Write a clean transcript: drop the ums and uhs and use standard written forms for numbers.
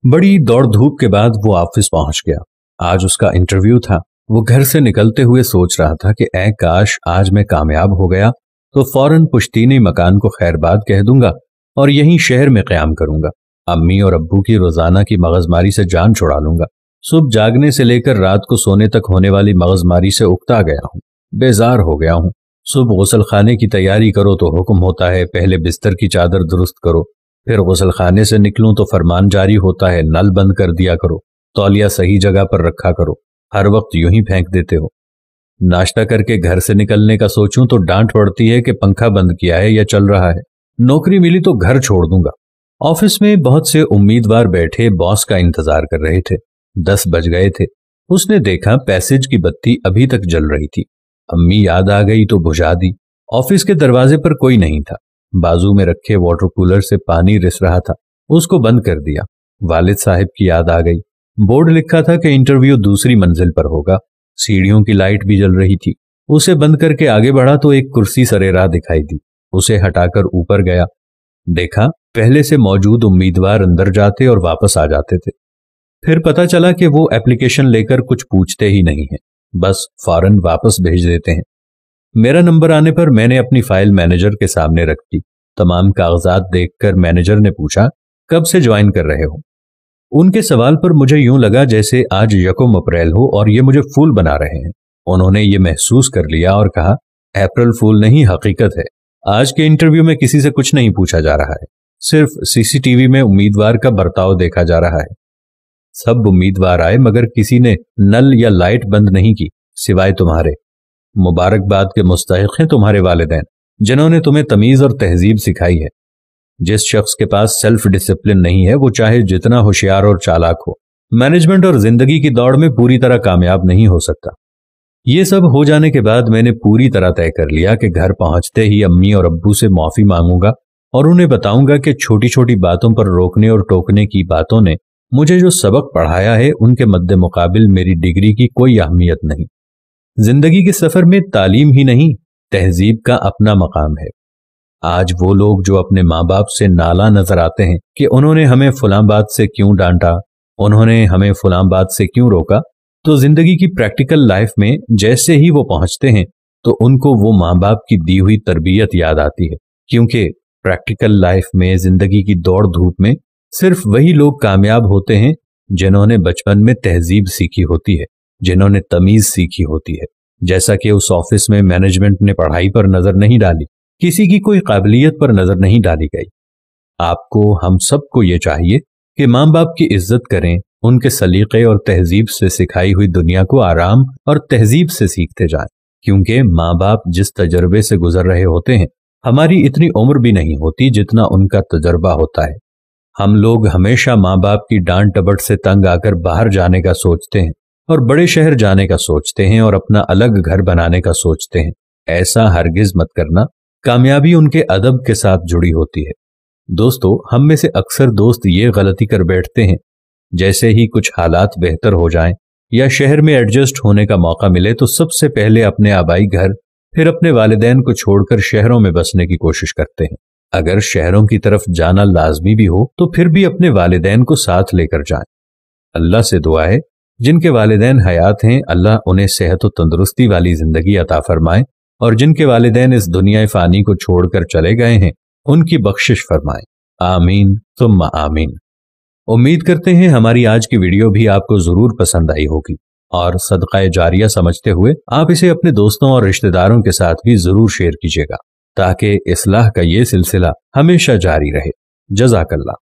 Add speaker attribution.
Speaker 1: बड़ी दौड़ धूप के बाद वो ऑफिस पहुंच गया। आज उसका इंटरव्यू था। वो घर से निकलते हुए सोच रहा था कि ऐ काश आज मैं कामयाब हो गया तो फौरन पुश्तीनी मकान को खैरबाद कह दूंगा और यहीं शहर में क़याम करूंगा। अम्मी और अब्बू की रोजाना की मगजमारी से जान छुड़ा लूंगा। सुबह जागने से लेकर रात को सोने तक होने वाली मगजमारी से उकता गया हूँ, बेजार हो गया हूँ। सुबह गुसल खाने की तैयारी करो तो हुक्म होता है पहले बिस्तर की चादर दुरुस्त करो, फिर गुसल खाने से निकलूं तो फरमान जारी होता है नल बंद कर दिया करो, तौलिया सही जगह पर रखा करो, हर वक्त यूं ही फेंक देते हो। नाश्ता करके घर से निकलने का सोचूं तो डांट पड़ती है कि पंखा बंद किया है या चल रहा है। नौकरी मिली तो घर छोड़ दूंगा। ऑफिस में बहुत से उम्मीदवार बैठे बॉस का इंतजार कर रहे थे। 10 बज गए थे। उसने देखा पैसेज की बत्ती अभी तक जल रही थी। अम्मी याद आ गई तो बुझा दी। ऑफिस के दरवाजे पर कोई नहीं था। बाजू में रखे वाटर कूलर से पानी रिस रहा था, उसको बंद कर दिया। वालिद साहब की याद आ गई। बोर्ड लिखा था कि इंटरव्यू दूसरी मंजिल पर होगा। सीढ़ियों की लाइट भी जल रही थी। उसे बंद करके आगे बढ़ा तो एक कुर्सी सरे राह दिखाई दी। उसे हटाकर ऊपर गया। देखा पहले से मौजूद उम्मीदवार अंदर जाते और वापस आ जाते थे। फिर पता चला कि वो एप्लीकेशन लेकर कुछ पूछते ही नहीं है, बस फौरन वापस भेज देते हैं। मेरा नंबर आने पर मैंने अपनी फाइल मैनेजर के सामने रख दी। तमाम कागजात देखकर मैनेजर ने पूछा कब से ज्वाइन कर रहे हो। उनके सवाल पर मुझे यूं लगा जैसे आज 1 अप्रैल हो और ये मुझे फूल बना रहे हैं। उन्होंने ये महसूस कर लिया और कहा अप्रैल फूल नहीं, हकीकत है। आज के इंटरव्यू में किसी से कुछ नहीं पूछा जा रहा है, सिर्फ सीसीटीवी में उम्मीदवार का बर्ताव देखा जा रहा है। सब उम्मीदवार आए मगर किसी ने नल या लाइट बंद नहीं की सिवाय तुम्हारे। मुबारकबाद के मुस्तहिक हैं तुम्हारे वालिदैन, जिन्होंने तुम्हें तमीज और तहजीब सिखाई है। जिस शख्स के पास सेल्फ डिसिप्लिन नहीं है वो चाहे जितना होशियार और चालाक हो, मैनेजमेंट और जिंदगी की दौड़ में पूरी तरह कामयाब नहीं हो सकता। ये सब हो जाने के बाद मैंने पूरी तरह तय कर लिया कि घर पहुंचते ही अम्मी और अब्बू से माफी मांगूंगा और उन्हें बताऊंगा कि छोटी छोटी बातों पर रोकने और टोकने की बातों ने मुझे जो सबक पढ़ाया है उनके मद्दे मुकाबिल मेरी डिग्री की कोई अहमियत नहीं। जिंदगी के सफर में तालीम ही नहीं, तहजीब का अपना मकाम है। आज वो लोग जो अपने माँ बाप से नाला नजर आते हैं कि उन्होंने हमें फलां बात से क्यों डांटा, उन्होंने हमें फलां बात से क्यों रोका, तो जिंदगी की प्रैक्टिकल लाइफ में जैसे ही वो पहुंचते हैं तो उनको वो माँ बाप की दी हुई तरबियत याद आती है। क्योंकि प्रैक्टिकल लाइफ में जिंदगी की दौड़ धूप में सिर्फ वही लोग कामयाब होते हैं जिन्होंने बचपन में तहजीब सीखी होती है, जिन्होंने तमीज सीखी होती है। जैसा कि उस ऑफिस में मैनेजमेंट ने पढ़ाई पर नजर नहीं डाली, किसी की कोई काबिलियत पर नजर नहीं डाली गई। आपको हम सबको ये चाहिए कि माँ बाप की इज्जत करें, उनके सलीके और तहजीब से सिखाई हुई दुनिया को आराम और तहजीब से सीखते जाएं। क्योंकि माँ बाप जिस तजर्बे से गुजर रहे होते हैं, हमारी इतनी उम्र भी नहीं होती जितना उनका तजर्बा होता है। हम लोग हमेशा माँ बाप की डांट डपट से तंग आकर बाहर जाने का सोचते हैं और बड़े शहर जाने का सोचते हैं और अपना अलग घर बनाने का सोचते हैं। ऐसा हरगिज मत करना। कामयाबी उनके अदब के साथ जुड़ी होती है। दोस्तों, हम में से अक्सर दोस्त ये गलती कर बैठते हैं, जैसे ही कुछ हालात बेहतर हो जाएं या शहर में एडजस्ट होने का मौका मिले तो सबसे पहले अपने आबाई घर, फिर अपने वालिदैन को छोड़कर शहरों में बसने की कोशिश करते हैं। अगर शहरों की तरफ जाना लाजमी भी हो तो फिर भी अपने वालिदैन को साथ लेकर जाएं। अल्लाह से दुआ है जिनके वालिदैन हयात हैं, अल्लाह उन्हें सेहत और तंदुरुस्ती वाली जिंदगी अता फरमाए, और जिनके वालिदैन इस दुनिया फानी को छोड़कर चले गए हैं उनकी बख्शिश फरमाए। आमीन तुम्मा आमीन। उम्मीद करते हैं हमारी आज की वीडियो भी आपको जरूर पसंद आई होगी और सदक़ाए जारिया समझते हुए आप इसे अपने दोस्तों और रिश्तेदारों के साथ भी जरूर शेयर कीजिएगा ताकि इस्लाह का ये सिलसिला हमेशा जारी रहे। जज़ाकल्लाह।